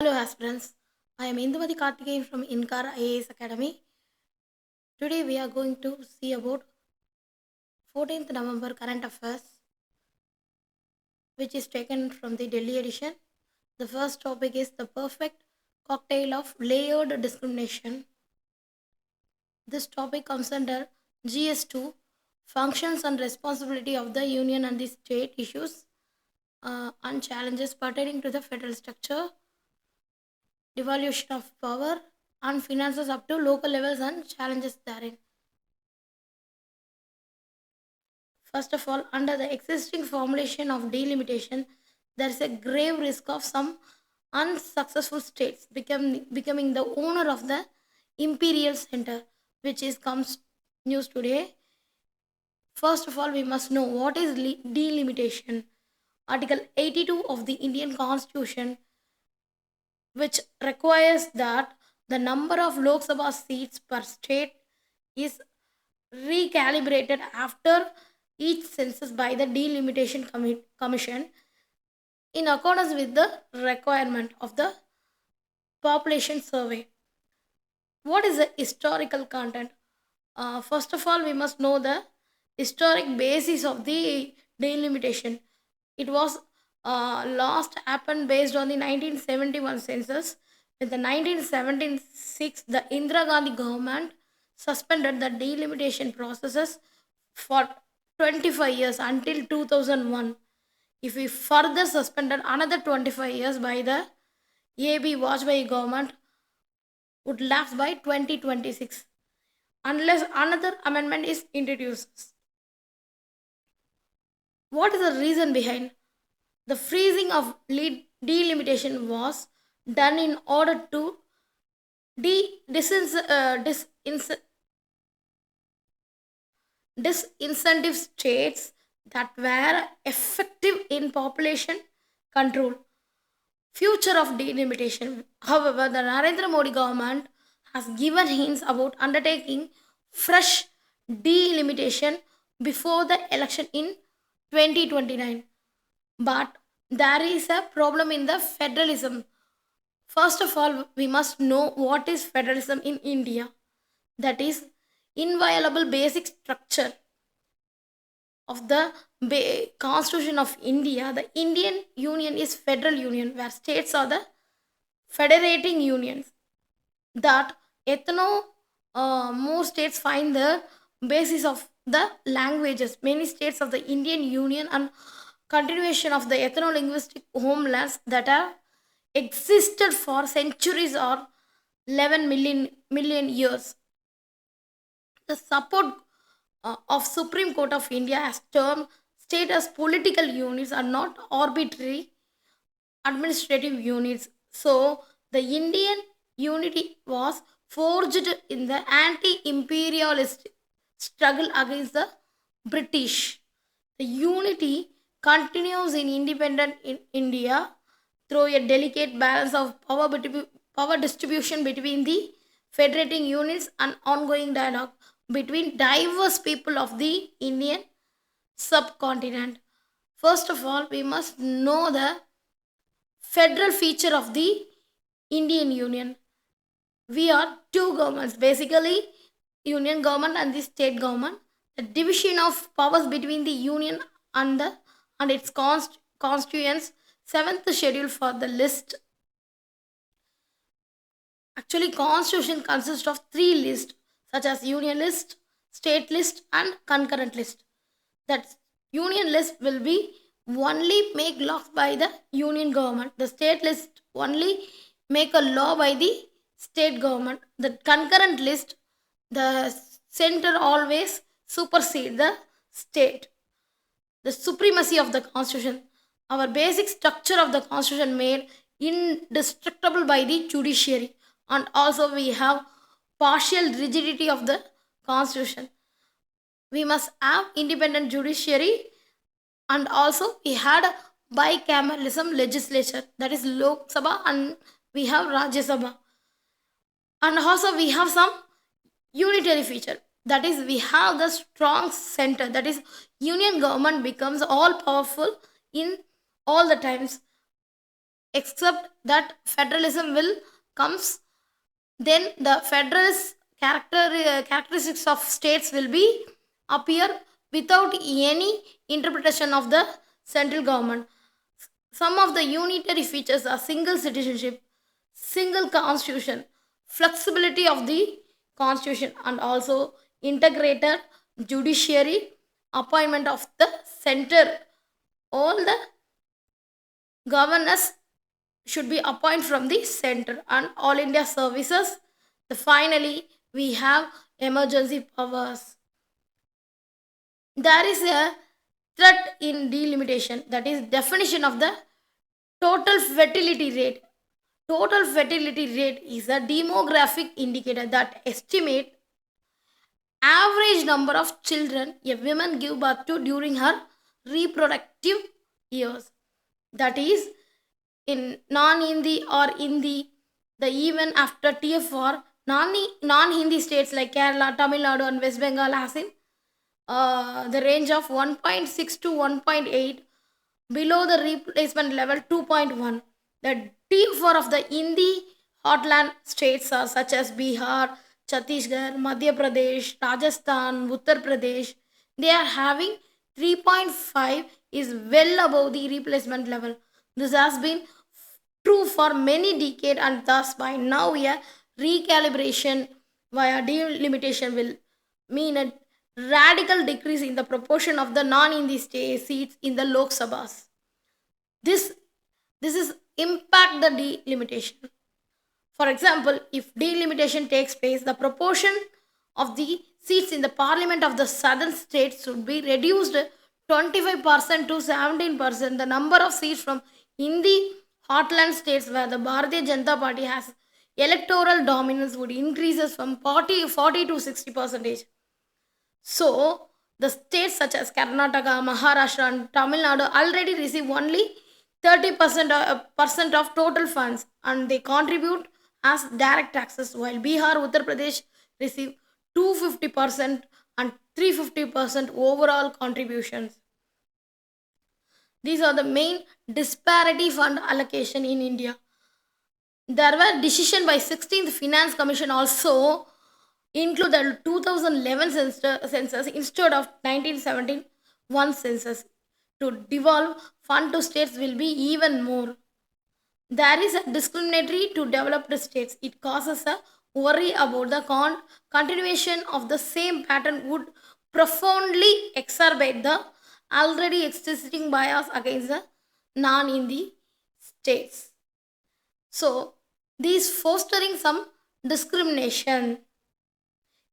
Hello aspirants, I am Indumati Karthikeyan from InKar IAS Academy. Today we are going to see about 14th November current affairs, which is taken from the Delhi edition. The first topic is the perfect cocktail of layered discrimination. This topic comes under GS2, functions and responsibility of the union and the state issues and challenges pertaining to the federal structure, devolution of power, and finances up to local levels and challenges therein. First of all, under the existing formulation of delimitation, there is a grave risk of some unsuccessful states becoming the owner of the imperial center, which is comes news today. First of all, we must know what is delimitation. Article 82 of the Indian Constitution, which requires that the number of Lok Sabha seats per state is recalibrated after each census by the delimitation commission in accordance with the requirement of the population survey. What is the historical content? First of all, we must know the historic basis of the delimitation. It was last happened based on the 1971 census. With the 1976, the Indira Gandhi government suspended the delimitation processes for 25 years until 2001. If we further suspended another 25 years by the AB Vajpayee government, would lapse by 2026 unless another amendment is introduced. What is the reason behind? The freezing of delimitation was done in order to disincentive states that were effective in population control. Future of delimitation. However, the Narendra Modi government has given hints about undertaking fresh delimitation before the election in 2029. But there is a problem in the federalism. First of all, we must know what is federalism in India. That is inviolable basic structure of the Constitution of India. The Indian Union is federal union where states are the federating unions. That more states find the basis of the languages. Many states of the Indian Union and continuation of the ethno-linguistic homelands that have existed for centuries or 11 million years. The support of Supreme Court of India has termed state as political units are not arbitrary administrative units. So the Indian unity was forged in the anti-imperialist struggle against the British. The unity continues in independent India through a delicate balance of power distribution between the federating units and ongoing dialogue between diverse people of the Indian subcontinent. First of all, we must know the federal feature of the Indian Union. We are two governments, basically union government and the state government. The division of powers between the union and its constituents, seventh schedule for the list. Actually, constitution consists of three lists such as union list, state list, and concurrent list. That union list will be only make laws by the union government. The state list only make a law by the state government. The concurrent list, the center always supersede the state. The supremacy of the constitution. Our basic structure of the constitution made indestructible by the judiciary, and also we have partial rigidity of the constitution. We must have independent judiciary, and also we had bicameralism legislature, that is Lok Sabha, and we have Rajya Sabha, and also we have some unitary feature, that is we have the strong center, that is union government becomes all powerful in all the times. except that federalism will comes, then the federalist characteristics of states will be appear without any interpretation of the central government. Some of the unitary features are single citizenship, single constitution, flexibility of the constitution, and also integrated judiciary, appointment of the center. All the governors should be appointed from the center, and all India services. Finally, we have emergency powers. There is a threat in delimitation, that is definition of the total fertility rate. Total fertility rate is a demographic indicator that estimates average number of children a woman give birth to during her reproductive years. That is, in non-Hindi or Hindi, the even after TF4, non-Hindi states like Kerala, Tamil Nadu, and West Bengal has in the range of 1.6 to 1.8, below the replacement level 2.1. The T4 of the Hindi heartland states are such as Bihar, Chhattisgarh, Madhya Pradesh, Rajasthan, Uttar Pradesh. They are having 3.5 is well above the replacement level. This has been true for many decades, and thus by now a recalibration via delimitation will mean a radical decrease in the proportion of the non-Hindi seats in the Lok Sabhas. This this is impact the delimitation. For example, if delimitation takes place, the proportion of the seats in the parliament of the southern states should be reduced 25% to 17%. The number of seats from Hindi heartland states where the Bharatiya Janata Party has electoral dominance would increases from 40 to 60%. So, the states such as Karnataka, Maharashtra, and Tamil Nadu already receive only 30% percent of total funds, and they contribute as direct taxes, while Bihar, Uttar Pradesh receive 250% and 350% overall contributions. These are the main disparity fund allocation in India. There were decision by 16th Finance Commission also include the 2011 census instead of 1971 census. To devolve fund to states will be even more. There is a discriminatory to developed states. It causes a worry about the continuation of the same pattern would profoundly exacerbate the already existing bias against the non-Hindi states. So, these fostering some discrimination.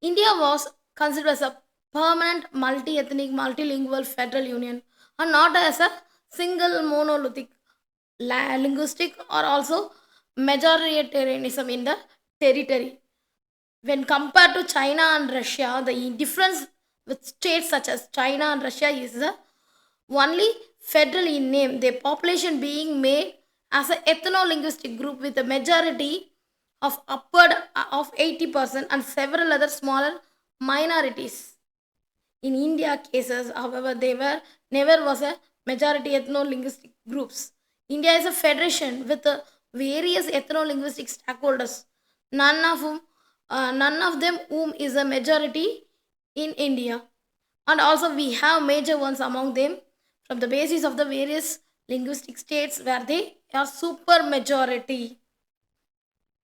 India was considered as a permanent multi-ethnic, multilingual federal union, and not as a single monolithic linguistic or also majoritarianism in the territory. When compared to China and Russia, the difference with states such as China and Russia is the only federal in name, their population being made as an ethno-linguistic group with a majority of upward of 80% and several other smaller minorities. In India cases, however, they were never was a majority ethno-linguistic groups. India is a federation with various ethno-linguistic stakeholders, none of them whom is a majority in India. And also we have major ones among them from the basis of the various linguistic states where they are super majority.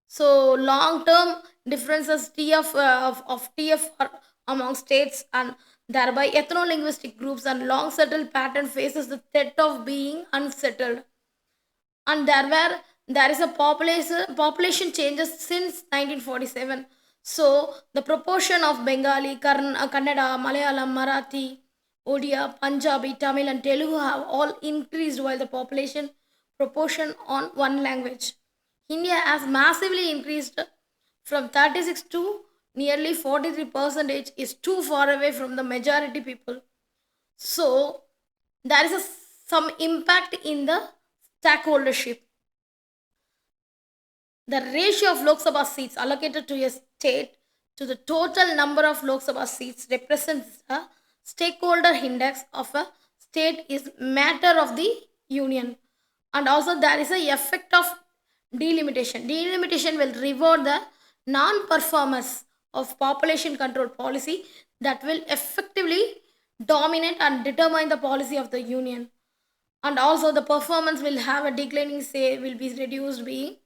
So long-term differences of TF are among states and thereby ethno-linguistic groups and long settled pattern faces the threat of being unsettled. And there is a population changes since 1947. So the proportion of Bengali, Kannada, Malayalam, Marathi, Odia, Punjabi, Tamil, and Telugu have all increased while the population proportion on one language. India has massively increased from 36 to nearly 43% is too far away from the majority people. So there is some impact in the stakeholdership. The ratio of Lok Sabha seats allocated to a state to the total number of Lok Sabha seats represents a stakeholder index of a state is matter of the union. And also there is a effect of delimitation will reward the non-performers of population control policy that will effectively dominate and determine the policy of the union. And also the performance will have a declining say will be reduced being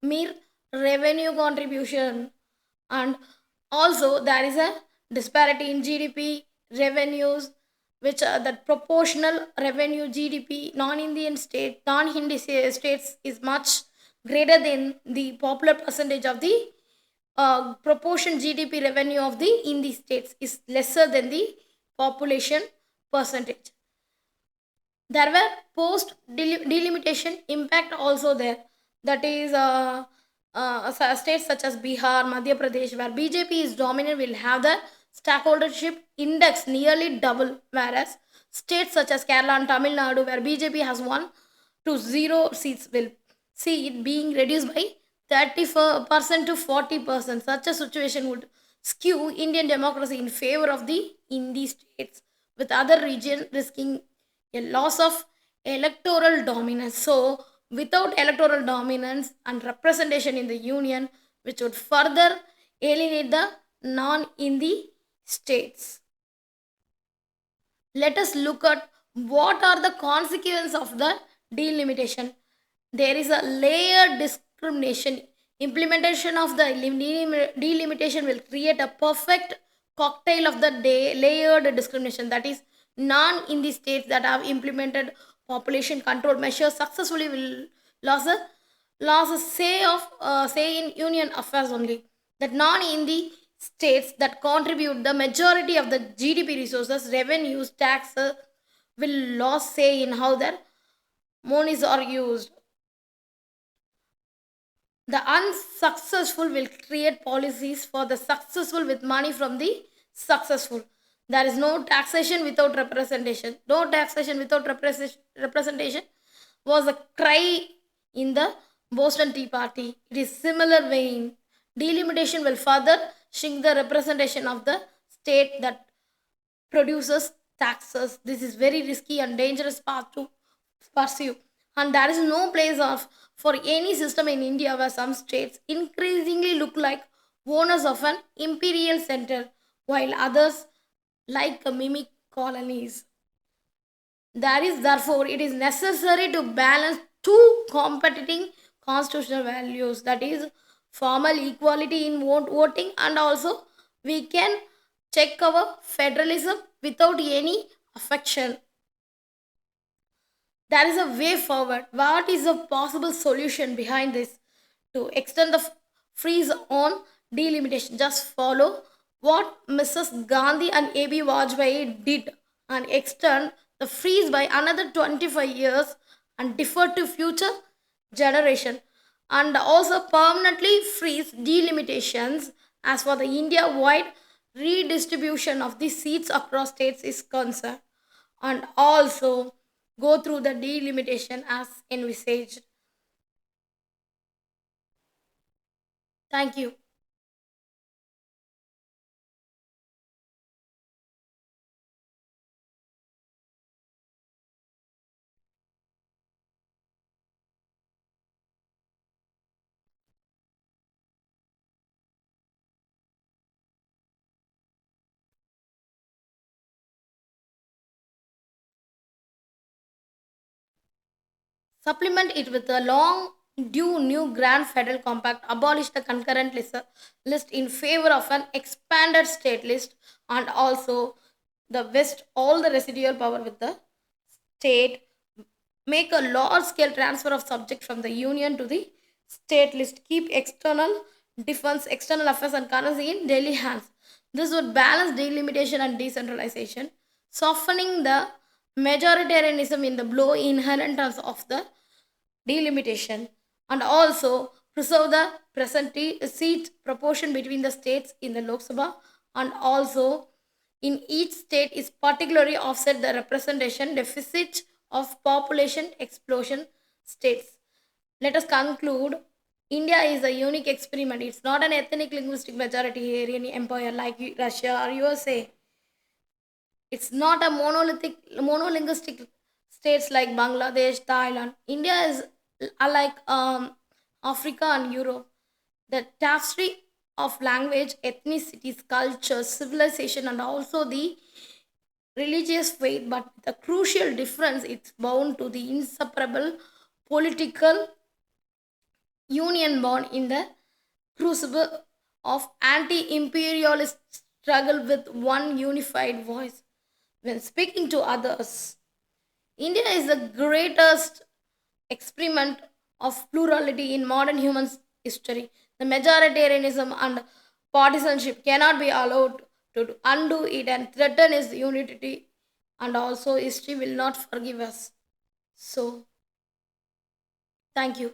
mere revenue contribution. And also there is a disparity in gdp revenues, which that proportional revenue gdp non-hindi states is much greater than the popular percentage of the proportion gdp revenue of the Hindi states is lesser than the population percentage. There were post delimitation impact also there, that is states such as Bihar, Madhya Pradesh, where BJP is dominant, will have the stakeholdership index nearly double, whereas states such as Kerala and Tamil Nadu, where BJP has 1 to 0 seats, will see it being reduced by 30% to 40%. Such a situation would skew Indian democracy in favor of the Hindi states, with other region risking a loss of electoral dominance. So, without electoral dominance and representation in the union, which would further alienate the non Hindi states. Let us look at what are the consequences of the delimitation. There is a layered discrimination. Implementation of the delimitation will create a perfect cocktail of the layered discrimination, that is non in the states that have implemented population control measures successfully will lose a say in union affairs only. That non in the states that contribute the majority of the gdp resources, revenues, taxes will lose say in how their monies are used. The unsuccessful will create policies for the successful with money from the successful. There is no taxation without representation. No taxation without representation was a cry in the Boston Tea Party. It is similar vein. Delimitation will further shrink the representation of the state that produces taxes. This is very risky and dangerous path to pursue. And there is no place of for any system in India where some states increasingly look like owners of an imperial center, while others like a mimic colonies. There is therefore it is necessary to balance two competing constitutional values, that is formal equality in voting, and also we can check our federalism without any affection. There is a way forward. What is a possible solution behind this? To extend the freeze on delimitation, just follow what Mrs. Gandhi and AB Vajpayee did and extend the freeze by another 25 years and defer to future generation, and also permanently freeze delimitations as for the India wide redistribution of the seats across states is concerned, and also go through the delimitation as envisaged. Thank you. Supplement it with a long due new grand federal compact, abolish the concurrent list in favor of an expanded state list, and also the west all the residual power with the state, make a large scale transfer of subject from the union to the state list, keep external defense, external affairs and currency in Delhi hands. This would balance delimitation and decentralization, softening the majoritarianism in the blow inheritance of the delimitation, and also preserve the present seat proportion between the states in the Lok Sabha, and also in each state is particularly offset the representation deficit of population explosion states. Let us conclude. India is a unique experiment. It's not an ethnic linguistic majoritarian empire like Russia or USA. It's not a monolinguistic states like Bangladesh, Thailand. India is like Africa and Europe. The tapestry of language, ethnicities, culture, civilization, and also the religious faith, but the crucial difference it's bound to the inseparable political union born in the crucible of anti-imperialist struggle with one unified voice when speaking to others. India is the greatest experiment of plurality in modern human history. The majoritarianism and partisanship cannot be allowed to undo it and threaten its unity, and also history will not forgive us. So, thank you.